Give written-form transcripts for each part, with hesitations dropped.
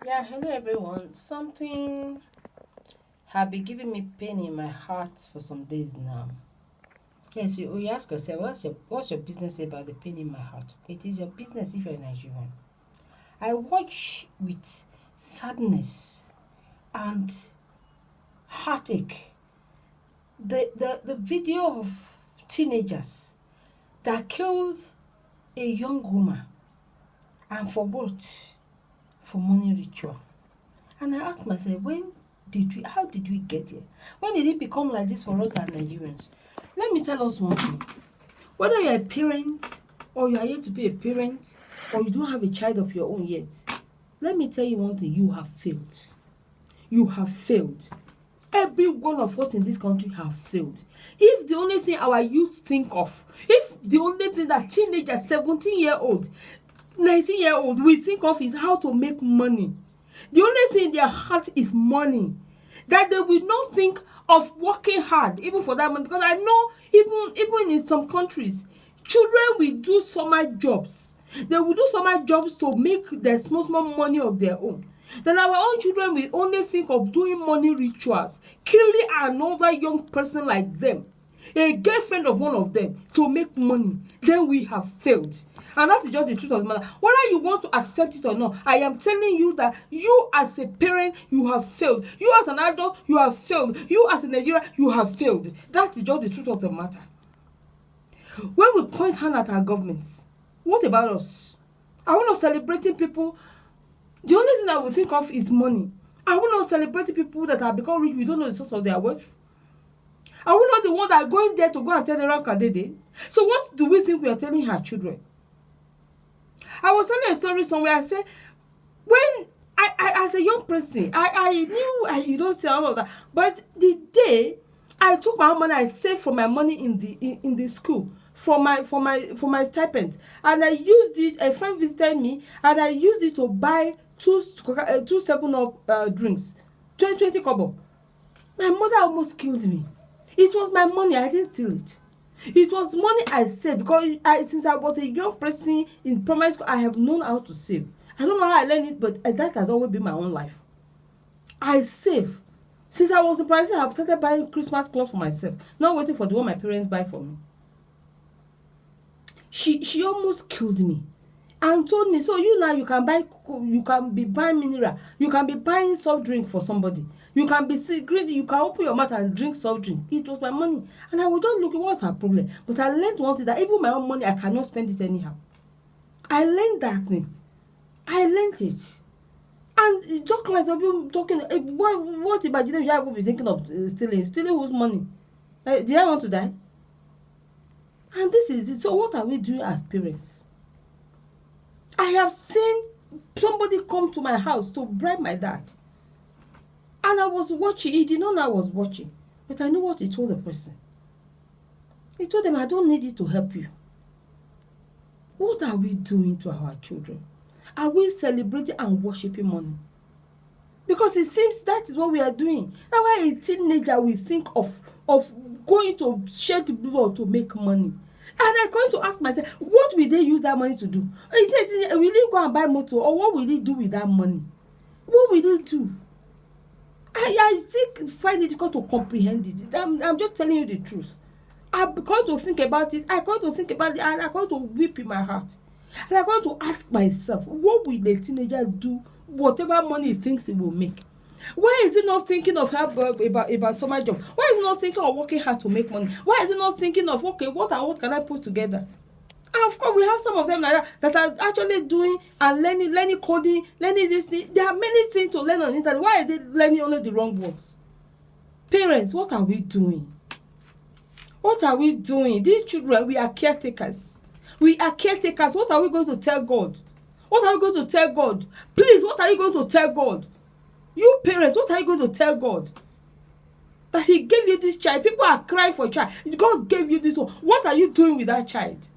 Yeah, hello everyone. Something have been giving me pain in my heart for some days now. Yes, you ask yourself, what's your business about the pain in my heart? It is your business if you're a Nigerian. I watch with sadness and heartache the video of teenagers that killed a young woman and for what? For money ritual. And I ask myself, how did we get here? When did it become like this for us as Nigerians? Let me tell us one thing. Whether you're a parent or you are yet to be a parent or you don't have a child of your own yet, let me tell you one thing, you have failed. You have failed. Every one of us in this country have failed. If the only thing our youth think of, if the only thing that teenagers, 17-year-old, 19-year-old, we think of is how to make money. The only thing in their heart is money. That they will not think of working hard, even for that money. Because I know even in some countries, children will do summer jobs. They will do summer jobs to make their small money of their own. Then our own children will only think of doing money rituals, killing another young person like them, a girlfriend of one of them, to make money. Then we have failed. And that is just the truth of the matter. Whether you want to accept it or not, I am telling you that you as a parent, you have failed. You as an adult, you have failed. You as a Nigerian, you have failed. That is just the truth of the matter. When we point hand at our governments, what about us? Are we not celebrating people? The only thing that we think of is money. Are we not celebrating people that have become rich? We don't know the source of their wealth. Are we not the ones that are going there to go and tell the Rankadede? So what do we think we are telling our children? I was telling a story somewhere. I said, when as a young person, I knew you don't say all of that. But the day I took my own money, I saved for my money in the school for my stipend, and I used it. A friend visited me, and I used it to buy two 7 Up drinks, 20 kobo. My mother almost killed me. It was my money. I didn't steal it. It was money I saved because since I was a young person in primary school, I have known how to save. I don't know how I learned it, but that has always been my own life. I save. Since I was in primary school, I have started buying Christmas clothes for myself, not waiting for the one my parents buy for me. She almost killed me and told me, so you now you can be buying mineral, you can be buying soft drink for somebody, you can be greedy, you can open your mouth and drink soft drink. It was my money, and I was just looking, what's her problem? But I learned one thing, that even my own money I cannot spend it anyhow. I learned that thing. I learned it. And talk like some people talking, what imagination I will be thinking of stealing whose money? Did I want to die? And this is it. So what are we doing as parents? I have seen somebody come to my house to bribe my dad. And I was watching. He did not know I was watching. But I knew what he told the person. He told them, I don't need it to help you. What are we doing to our children? Are we celebrating and worshiping money? Because it seems that is what we are doing. That's why a teenager will think of going to shed blood to make money. And I'm going to ask myself, what will they use that money to do? He says, will he go and buy motor, or what will he do with that money? What will he do? I still find it difficult to comprehend it. I'm just telling you the truth. I'm going to think about it. I'm going to think about it, and I'm going to weep in my heart. And I'm going to ask myself, what will the teenager do, whatever money he thinks he will make? Why is he not thinking of help about summer job? Why is he not thinking of working hard to make money? Why is he not thinking of, okay, what and what can I put together? And of course, we have some of them like that are actually doing and learning coding, learning this thing. There are many things to learn on the internet. Why are they learning only the wrong ones? Parents, what are we doing? What are we doing? These children, we are caretakers. We are caretakers. What are we going to tell God? What are we going to tell God? Please, what are you going to tell God? You parents, what are you going to tell God? That he gave you this child. People are crying for a child. God gave you this one. What are you doing with that child?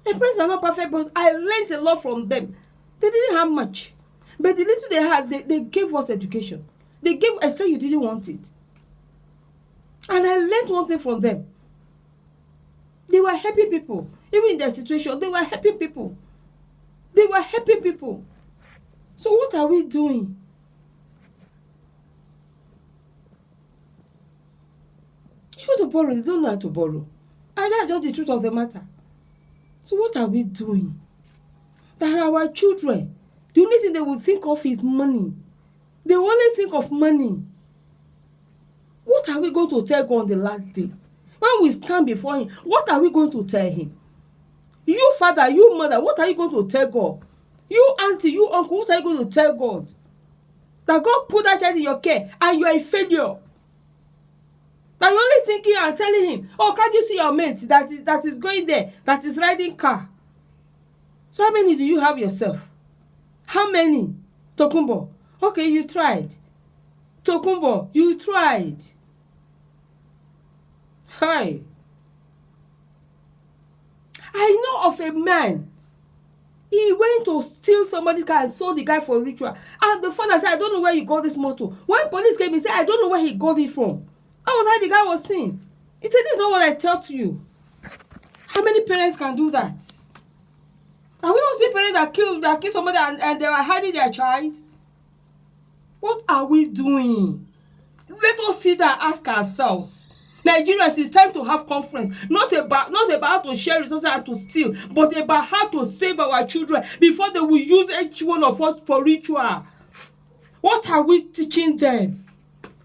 My parents are not perfect, but I learned a lot from them. They didn't have much. But the little they had, they gave us education. They gave, I said you didn't want it. And I learned one thing from them. They were helping people. Even in their situation, they were helping people. They were helping people. So what are we doing? If you want to borrow, they don't know how to borrow. And that's just the truth of the matter. So what are we doing? That our children, the only thing they will think of is money. They only think of money. What are we going to tell God on the last day? When we stand before him, what are we going to tell him? You father, you mother, what are you going to tell God? You auntie, you uncle, what are you going to tell God? That God put that child in your care and you are a failure. That you're only thinking and telling him, oh, can't you see your mate that is going there, that is riding car? So how many do you have yourself? How many? Tokumbo. Okay, you tried. Tokumbo, you tried. Hi. I know of a man. He went to steal somebody's car and sold the guy for a ritual. And the father said, I don't know where you got this motor. When police came, he said, I don't know where he got it from. That was how the guy was saying. He said, this is not what I taught you. How many parents can do that? And we don't see parents that kill somebody and they are hiding their child. What are we doing? Let us sit down and ask ourselves. Nigerians, it's time to have conference. Not about to share resources and to steal, but about how to save our children before they will use each one of us for ritual. What are we teaching them?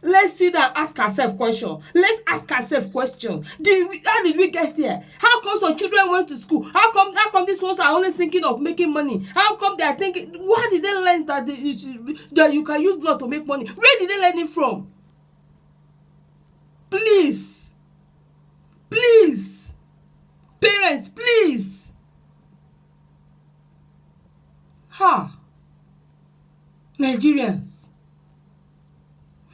Let's sit down and ask ourselves questions. Let's ask ourselves questions. How did we get here? How come some children went to school? How come these ones are only thinking of making money? How come they are thinking, where did they learn that you can use blood to make money? Where did they learn it from? Please, parents, please. Nigerians.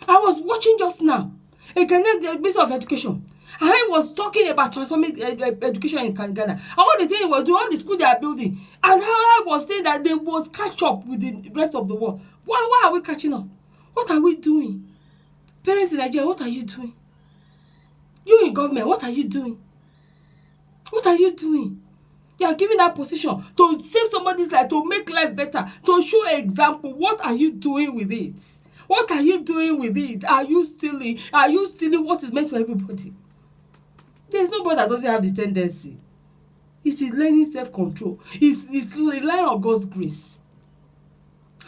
I was watching just now a Ghanaian Minister of Education. And he was talking about transforming education in Ghana. And all the thing was doing, all the school they are building. And how I was saying that they must catch up with the rest of the world. Why are we catching up? What are we doing? Parents in Nigeria, what are you doing? You in government, what are you doing? What are you doing? You are giving that position to save somebody's life, to make life better, to show example. What are you doing with it? What are you doing with it? Are you stealing? Are you stealing what is meant for everybody? There's nobody that doesn't have the tendency. It's learning self-control. It's relying on God's grace.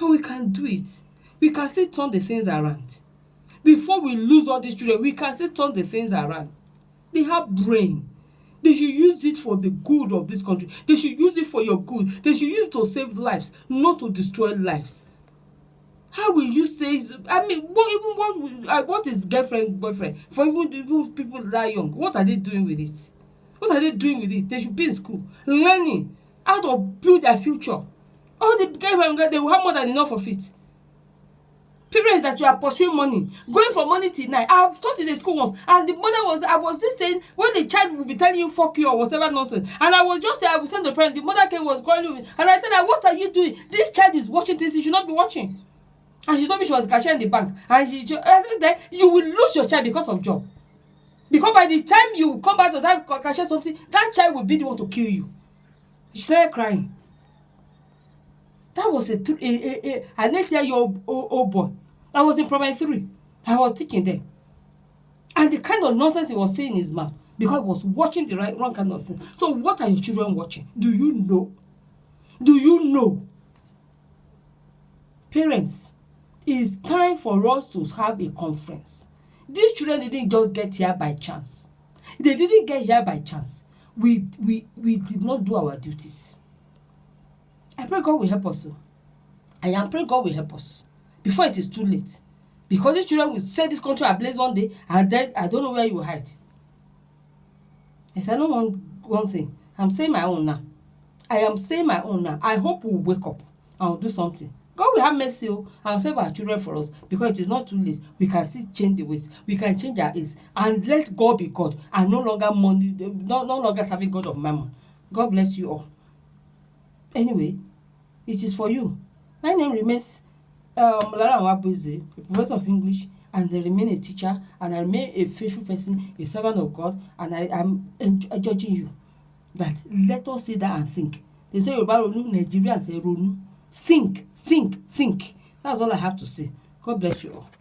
And we can do it. We can still turn the things around. Before we lose all these children, we can still turn the things around. They have brain. They should use it for the good of this country. They should use it for your good. They should use it to save lives, not to destroy lives. How will you say? I mean, what is girlfriend, boyfriend? For even people that young, what are they doing with it? What are they doing with it? They should be in school, learning how to build their future. All the girlfriend, they will have more than enough of it. Parents that you are pursuing money, going from money till night. I've taught in the school once, and the mother I was just saying, when the child will be telling you fuck you or whatever nonsense, and I was just there, I will send the parent, the mother came, was calling me, and I said, what are you doing? This child is watching things he should not be watching. And she told me she was a cashier in the bank. And I said that you will lose your child because of job. Because by the time you come back to that cashier something, that child will be the one to kill you. She started crying. That was an 8-year-old boy. I was in primary 3. I was teaching there. And the kind of nonsense he was saying in his mouth, because he was watching the wrong kind of thing. So what are your children watching? Do you know? Do you know? Parents, it's time for us to have a conference. These children didn't just get here by chance. They didn't get here by chance. We did not do our duties. I pray God will help us. I am praying God will help us before it is too late. Because these children will set this country ablaze one day, and then I don't know where you will hide. Yes, I don't want one thing. I'm saying my own now. I am saying my own now. I hope we'll wake up and we'll do something. God will have mercy and save our children for us, because it is not too late. We can still change the ways. We can change our ways and let God be God, and no longer serving God of mammon. God bless you all. Anyway, it is for you. My name remains Lara Nwabueze, a professor of English, and I remain a teacher, and I remain a faithful person, a servant of God, and I am judging you that let us sit down and think They say Yoruba ronú, Nigerians say ronú. Think, think, think. That's all I have to say. God bless you all.